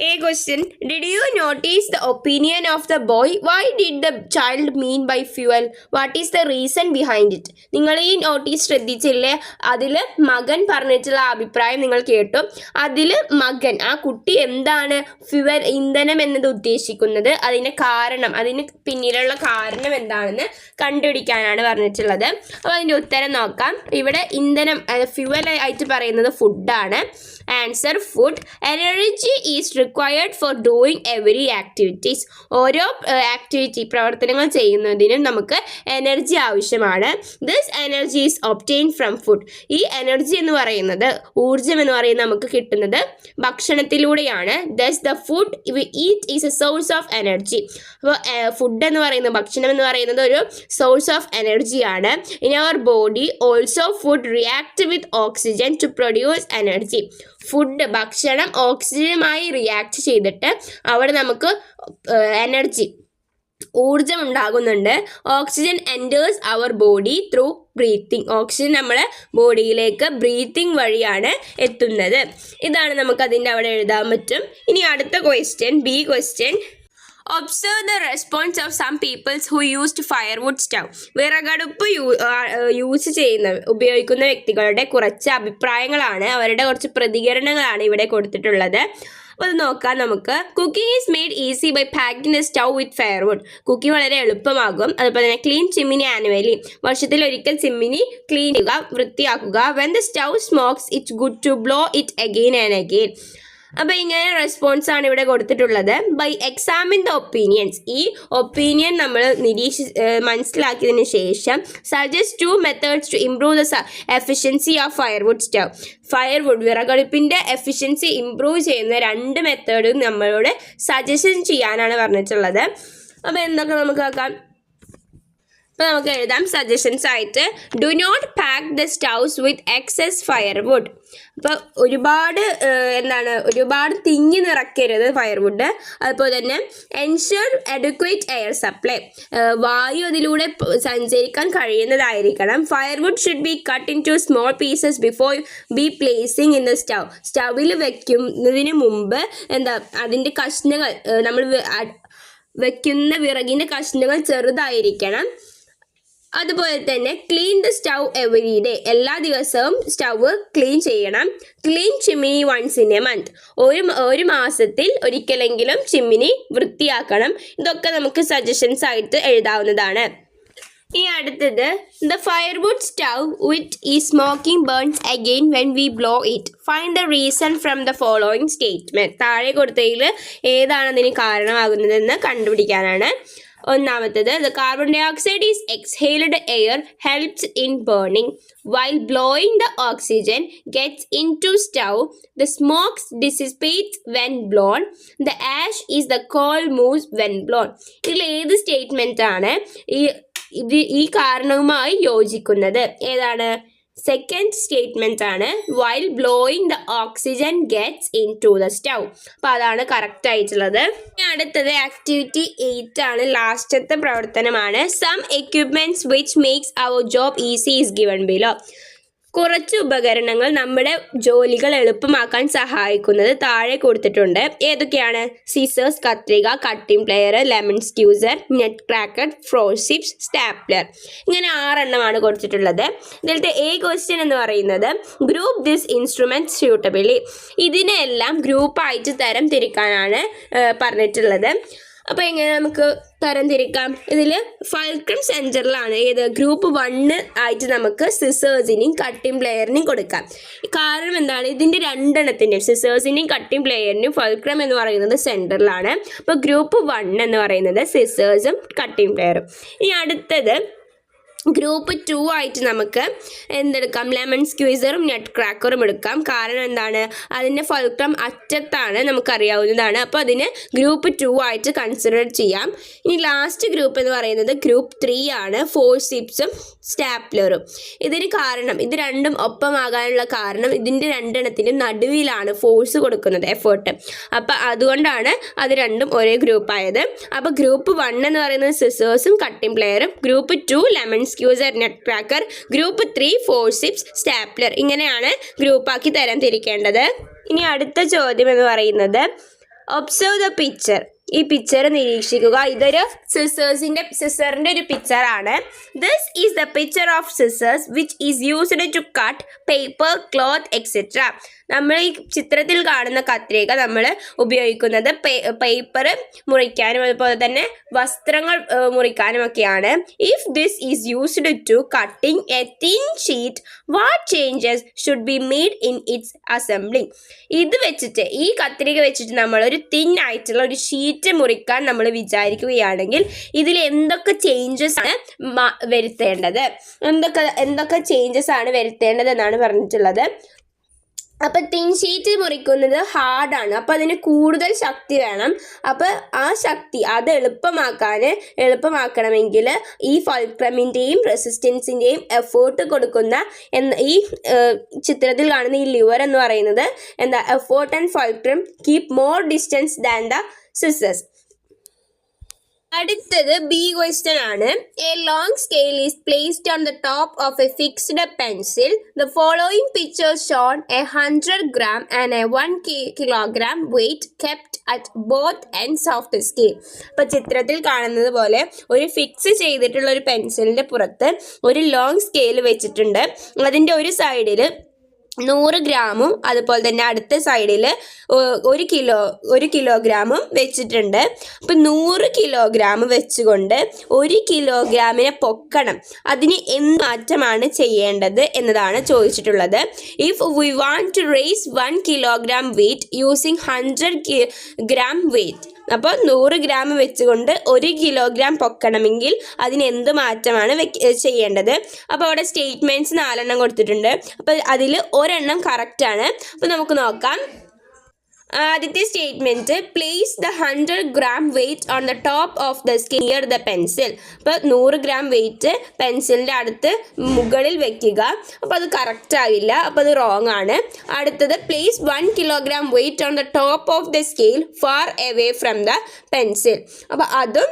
A question, did you notice the opinion of the boy? Why did the child mean by fuel? What is the reason behind it? നിങ്ങൾ ഈ നോട്ടീസ് ശ്രദ്ധിച്ചില്ലേ? അതിൽ മകൻ പറഞ്ഞിട്ടുള്ള അഭിപ്രായം നിങ്ങൾ കേട്ടു. അതിൽ മകൻ, ആ കുട്ടി എന്താണ് ഫ്യുവൽ, ഇന്ധനം എന്നത് ഉദ്ദേശിക്കുന്നത്, അതിൻ്റെ കാരണം, അതിന് പിന്നിലുള്ള കാരണം എന്താണെന്ന് കണ്ടുപിടിക്കാനാണ് പറഞ്ഞിട്ടുള്ളത്. അപ്പോൾ അതിൻ്റെ ഉത്തരം നോക്കാം. ഇവിടെ ഇന്ധനം, ഫ്യുവൽ ആയിട്ട് പറയുന്നത് ഫുഡാണ്. Answer food. Energy is required for doing every activities. ഓരോ പ്രവർത്തനങ്ങൾ ചെയ്യുന്നതിനും നമുക്ക് എനർജി ആവശ്യമാണ്. This energy is obtain from food. ഈ എനർജി എന്ന് പറയുന്നത്, ഊർജം എന്ന് പറയുന്നത് നമുക്ക് കിട്ടുന്നത് ഭക്ഷണത്തിലൂടെയാണ്. Thus the food we eat is a source of energy. അപ്പോൾ ഫുഡ് എന്ന് പറയുന്നത്, ഭക്ഷണം എന്ന് പറയുന്നത് ഒരു സോഴ്സ് ഓഫ് എനർജിയാണ്. In our body also food react with oxygen to produce energy. Food, ഭക്ഷണം ഓക്സിജനുമായി റിയാക്ട് ചെയ്തിട്ട് അവിടെ നമുക്ക് എനർജി, ഊർജം ഉണ്ടാകുന്നുണ്ട്. Oxygen enters our body through breathing. Oxygen നമ്മുടെ ബോഡിയിലേക്ക് ബ്രീത്തിങ് വഴിയാണ് എത്തുന്നത്. ഇതാണ് നമുക്കതിൻ്റെ അവിടെ എഴുതാൻ പറ്റും. ഇനി അടുത്ത question, B question. Observe the response of some peoples who used firewood stove. വിറകടുപ്പ് ഉപയോഗിക്കുന്ന വ്യക്തികളുടെ കുറച്ച് അഭിപ്രായങ്ങളാണ്, അവരുടെ കുറച്ച് പ്രതികരണങ്ങളാണ് ഇവിടെ കൊടുത്തിട്ടുള്ളത്. അപ്പോൾ അത് നോക്കാം നമുക്ക്. Cooking is made easy by packing a stove with firewood. Cooking വളരെ എളുപ്പമാകും. അതുപോലെ തന്നെ ക്ലീൻ ചിമ്മിനി ആനുവലി. വർഷത്തിൽ ഒരിക്കൽ ചിമ്മിനി ക്ലീൻ ചെയ്യുക, വൃത്തിയാക്കുക. When the stove smokes it's good to blow it again and again. അപ്പോൾ ഇങ്ങനെ റെസ്പോൺസ് ആണ് ഇവിടെ കൊടുത്തിട്ടുള്ളത്. By examine the opinions. ഈ ഒപ്പീനിയൻ നമ്മൾ മനസ്സിലാക്കിയതിന് ശേഷം suggest 2 methods to improve the efficiency of firewood stove. Firewood, വിറകടുപ്പിൻ്റെ എഫിഷ്യൻസി ഇംപ്രൂവ് ചെയ്യുന്ന 2 മെത്തേഡ് നമ്മളോട് സജഷൻ ചെയ്യാനാണ് പറഞ്ഞിട്ടുള്ളത്. അപ്പോൾ എന്തൊക്കെ നമുക്ക് നോക്കാം. അപ്പോൾ നമുക്ക് എഴുതാം സജഷൻസ് ആയിട്ട്. Do not pack the stoves with excess firewood. അപ്പോൾ ഒരുപാട് തിങ്ങി നിറയ്ക്കരുത് ഫയർവുഡ്. അതുപോലെ തന്നെ എൻഷുർ അഡ്വക്വേറ്റ് എയർ സപ്ലൈ. വായു അതിലൂടെ സഞ്ചരിക്കാൻ കഴിയുന്നതായിരിക്കണം. Firewood should be cut into small pieces before be placing in the stove. സ്റ്റവിൽ വെക്കുന്നതിന് മുമ്പ് അതിൻ്റെ കഷ്ണങ്ങൾ, നമ്മൾ വെക്കുന്ന വിറകിൻ്റെ കഷ്ണങ്ങൾ ചെറുതായിരിക്കണം. അതുപോലെ തന്നെ clean the stove every day. എല്ലാ ദിവസവും സ്റ്റവ് ക്ലീൻ ചെയ്യണം. Clean chimney once in a month. ഒരു മാസത്തിൽ ഒരിക്കലെങ്കിലും ചിമ്മിനി വൃത്തിയാക്കണം. ഇതൊക്കെ നമുക്ക് സജഷൻസ് ആയിട്ട് എഴുതാവുന്നതാണ്. ഈ അടുത്തത്, ദ ഫയർവുഡ് സ്റ്റവ് വിത്ത് ഈ smoking burns again when we blow it. Find the reason from the following statement. താഴെ കൊടുത്തതിൽ ഏതാണ് അതിന് കാരണമാകുന്നതെന്ന് കണ്ടുപിടിക്കാനാണ്. ഒന്നാമത്തേത്, the carbon dioxide is exhaled air helps in burning. While blowing the oxygen gets in to stove. The smokes dissipates when blown. The ash is the coal moves when blown. ഇതിൽ ഏത് statement ആണ് ഈ കാരണവുമായി യോജിക്കുന്നത്? ഏതാണ്? Second statement ആണ്. While blowing the oxygen gets in to the stove. അപ്പോൾ അതാണ് കറക്റ്റ് ആയിട്ടുള്ളത്. അടുത്തത് ആക്ടിവിറ്റി 8 ആണ്, ലാസ്റ്റത്തെ പ്രവർത്തനമാണ്. Some equipments which makes our job easy is given below. കുറച്ച് ഉപകരണങ്ങൾ നമ്മുടെ ജോലികൾ എളുപ്പമാക്കാൻ സഹായിക്കുന്നത് താഴെ കൊടുത്തിട്ടുണ്ട്. ഏതൊക്കെയാണ്? സീസേഴ്സ്, കത്രിക, cutting plier, lemon squeezer, nut cracker, forceps, stapler. ഇങ്ങനെ 6 എണ്ണമാണ് കൊടുത്തിട്ടുള്ളത്. ഇതിലത്തെ എ ക്വസ്റ്റ്യൻ എന്ന് പറയുന്നത് ഗ്രൂപ്പ് ദിസ് ഇൻസ്ട്രുമെൻറ്റ് സ്യൂട്ടബിളി. ഇതിനെല്ലാം ഗ്രൂപ്പായിട്ട് തരം തിരിക്കാനാണ് പറഞ്ഞിട്ടുള്ളത്. അപ്പോൾ എങ്ങനെ നമുക്ക് തരംതിരിക്കാം? ഇതിൽ ഫൾക്രം സെൻറ്ററിലാണ് ഗ്രൂപ്പ് 1 ആയിട്ട് നമുക്ക് സിസേഴ്സിനെയും കട്ടിംഗ് പ്ലെയറിനെയും കൊടുക്കാം. കാരണം എന്താണ്? ഇതിൻ്റെ 2 എണ്ണത്തിൻ്റെയും, സിസേഴ്സിൻ്റെയും കട്ടിംഗ് പ്ലെയറിൻ്റെയും ഫൾക്രം എന്ന് പറയുന്നത് സെൻറ്ററിലാണ്. അപ്പോൾ ഗ്രൂപ്പ് 1 എന്ന് പറയുന്നത് സിസേഴ്സും കട്ടിംഗ് പ്ലെയറും. ഇനി അടുത്തത് ഗ്രൂപ്പ് 2 ആയിട്ട് നമുക്ക് എന്തെടുക്കാം, ലെമൺ സ്ക്വീസറും നട്ട് ക്രാക്കറും എടുക്കാം. കാരണം എന്താണ്, അതിൻ്റെ ഫൾക്രം അറ്റത്താണ്, നമുക്കറിയാവുന്നതാണ്. അപ്പോൾ അതിന് ഗ്രൂപ്പ് 2 ആയിട്ട് കൺസിഡർ ചെയ്യാം. ഇനി ലാസ്റ്റ് ഗ്രൂപ്പ് എന്ന് പറയുന്നത് ഗ്രൂപ്പ് 3 ആണ്, ഫോഴ്സിപ്സും സ്റ്റാപ്ലറും. ഇതിന് കാരണം, ഇത് രണ്ടും ഒപ്പമാകാനുള്ള കാരണം ഇതിൻ്റെ രണ്ടെണ്ണത്തിനും നടുവിലാണ് ഫോഴ്സ് കൊടുക്കുന്നത്, എഫേർട്ട്. അപ്പോൾ അതുകൊണ്ടാണ് അത് രണ്ടും ഒരേ ഗ്രൂപ്പായത്. അപ്പോൾ ഗ്രൂപ്പ് 1 എന്ന് പറയുന്നത് സിസേഴ്സും കട്ടിംഗ് പ്ലെയറും, group 2 lemon squeezer nut cracker, group 3 forceps stapler. ഇങ്ങനെയാണ് ഗ്രൂപ്പാക്കി തരം തിരിക്കേണ്ടത്. ഇനി അടുത്ത ചോദ്യം എന്ന് പറയുന്നത് ഒബ്സർവ് ദ പിക്ചർ. ഈ പിക്ചർ നിരീക്ഷിക്കുക. ഇതൊരു സിസറിൻ്റെ ഒരു പിക്ചറാണ്. This is the picture of scissors which is used to cut paper, cloth etcetera. നമ്മൾ ഈ ചിത്രത്തിൽ കാണുന്ന കത്രിക നമ്മൾ ഉപയോഗിക്കുന്നത് പേപ്പർ മുറിക്കാനും അതുപോലെ തന്നെ വസ്ത്രങ്ങൾ മുറിക്കാനുമൊക്കെയാണ്. If this is used to cutting a thin sheet, what changes should be made in its assembling. ഇത് വെച്ചിട്ട്, ഈ കത്രിക വെച്ചിട്ട് നമ്മൾ ഒരു തിൻ ആയിട്ടുള്ള ഒരു ഷീറ്റ് മുറിക്കാൻ നമ്മൾ വിചാരിക്കുകയാണെങ്കിൽ ഇതിൽ എന്തൊക്കെ ചേഞ്ചസ് ആണ് വരുത്തേണ്ടത്, എന്തൊക്കെ ചേഞ്ചസ് ആണ് വരുത്തേണ്ടത് എന്നാണ് പറഞ്ഞിട്ടുള്ളത്. അപ്പോൾ തിൻ ഷീറ്റ് മുറിക്കുന്നത് ഹാർഡാണ്, അപ്പോൾ അതിന് കൂടുതൽ ശക്തി വേണം. അപ്പോൾ ആ ശക്തി അത് എളുപ്പമാക്കണമെങ്കിൽ ഈ ഫൾക്രമിൻ്റെയും റെസിസ്റ്റൻസിൻ്റെയും എഫേർട്ട് കൊടുക്കുന്ന ഈ ചിത്രത്തിൽ കാണുന്ന ഈ ലിവർ എന്ന് പറയുന്നത് effort and fulcrum keep more distance than the scissors. അടുത്തത് ബി ക്വസ്റ്റ്യൻ ആണ്. A long scale is placed on the top of a fixed pencil. The following pictures shown a 100 gram and a 1 kilogram weight kept at both ends of the scale. അപ്പോൾ ചിത്രത്തിൽ കാണുന്നത് പോലെ ഒരു fix ചെയ്തിട്ടുള്ള ഒരു പെൻസിലിൻ്റെ പുറത്ത് ഒരു ലോങ് സ്കെയിൽ വെച്ചിട്ടുണ്ട്. അതിൻ്റെ ഒരു സൈഡിൽ 100 ഗ്രാമും അതുപോലെ തന്നെ അടുത്ത സൈഡിൽ 1 കിലോഗ്രാമും വെച്ചിട്ടുണ്ട്. അപ്പം 100 കിലോഗ്രാം വെച്ചുകൊണ്ട് 1 കിലോഗ്രാമിനെ പൊക്കണം. അതിന് എന്ത് മാറ്റമാണ് ചെയ്യേണ്ടത് എന്നതാണ് ചോദിച്ചിട്ടുള്ളത്. If we want to raise 1 kilogram weight using 100 gram weight. അപ്പോൾ 100 ഗ്രാം വെച്ചുകൊണ്ട് 1 കിലോഗ്രാം പൊക്കണമെങ്കിൽ അതിന് എന്ത് മാറ്റമാണ് ചെയ്യേണ്ടത്. അപ്പോൾ അവിടെ സ്റ്റേറ്റ്മെൻറ്റ്സ് 4 കൊടുത്തിട്ടുണ്ട്. അപ്പോൾ അതിൽ ഒരെണ്ണം കറക്റ്റാണ്. അപ്പോൾ നമുക്ക് നോക്കാം. ആദ്യത്തെ statement, place the 100 gram weight on the top of the scale near the pencil. അപ്പോൾ 100 gram വെയിറ്റ് പെൻസിലിൻ്റെ അടുത്ത് മുകളിൽ വെക്കുക. അപ്പോൾ അത് കറക്റ്റ് ആവില്ല, അപ്പോൾ അത് റോങ് ആണ്. അടുത്തത്, place 1 kilogram weight on the top of the scale far away from the pencil. അപ്പോൾ അതും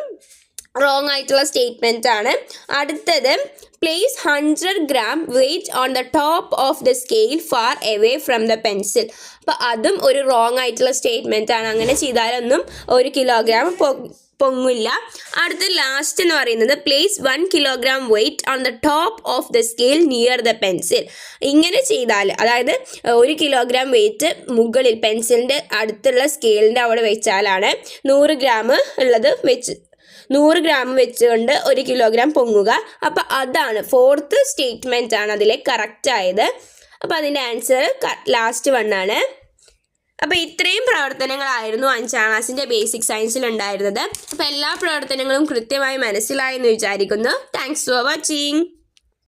റോങ് ആയിട്ടുള്ള സ്റ്റേറ്റ്മെൻ്റ് ആണ്. അടുത്തത്, place 100 gram weight on the top of the scale far away from the pencil. അപ്പോൾ അതും ഒരു റോങ് ആയിട്ടുള്ള statement ആണ്. അങ്ങനെ ചെയ്താലൊന്നും 1 കിലോഗ്രാം പൊങ്ങില്ല. അടുത്ത ലാസ്റ്റ് എന്ന് പറയുന്നത്, place 1 kilogram weight on the top of the scale near the pencil. ഇങ്ങനെ ചെയ്താൽ, അതായത് 1 കിലോഗ്രാം വെയിറ്റ് മുകളിൽ പെൻസിലിൻ്റെ അടുത്തുള്ള സ്കെയിലിൻ്റെ അവിടെ വെച്ചാലാണ് 100 gram ഉള്ളത് 100 gram വെച്ചുകൊണ്ട് 1 കിലോഗ്രാം പൊങ്ങുക. അപ്പോൾ അതാണ് 4th സ്റ്റേറ്റ്മെൻ്റ് ആണ് അതിലെ കറക്റ്റ് ആയത്. അപ്പോൾ അതിൻ്റെ ആൻസർ ലാസ്റ്റ് 1 ആണ്. അപ്പോൾ ഇത്രയും പ്രവർത്തനങ്ങളായിരുന്നു 5ാം ക്ലാസ്സിൻ്റെ ബേസിക് സയൻസിൽ ഉണ്ടായിരുന്നത്. അപ്പോൾ എല്ലാ പ്രവർത്തനങ്ങളും കൃത്യമായി മനസ്സിലായെന്ന് വിചാരിക്കുന്നു. Thanks for watching.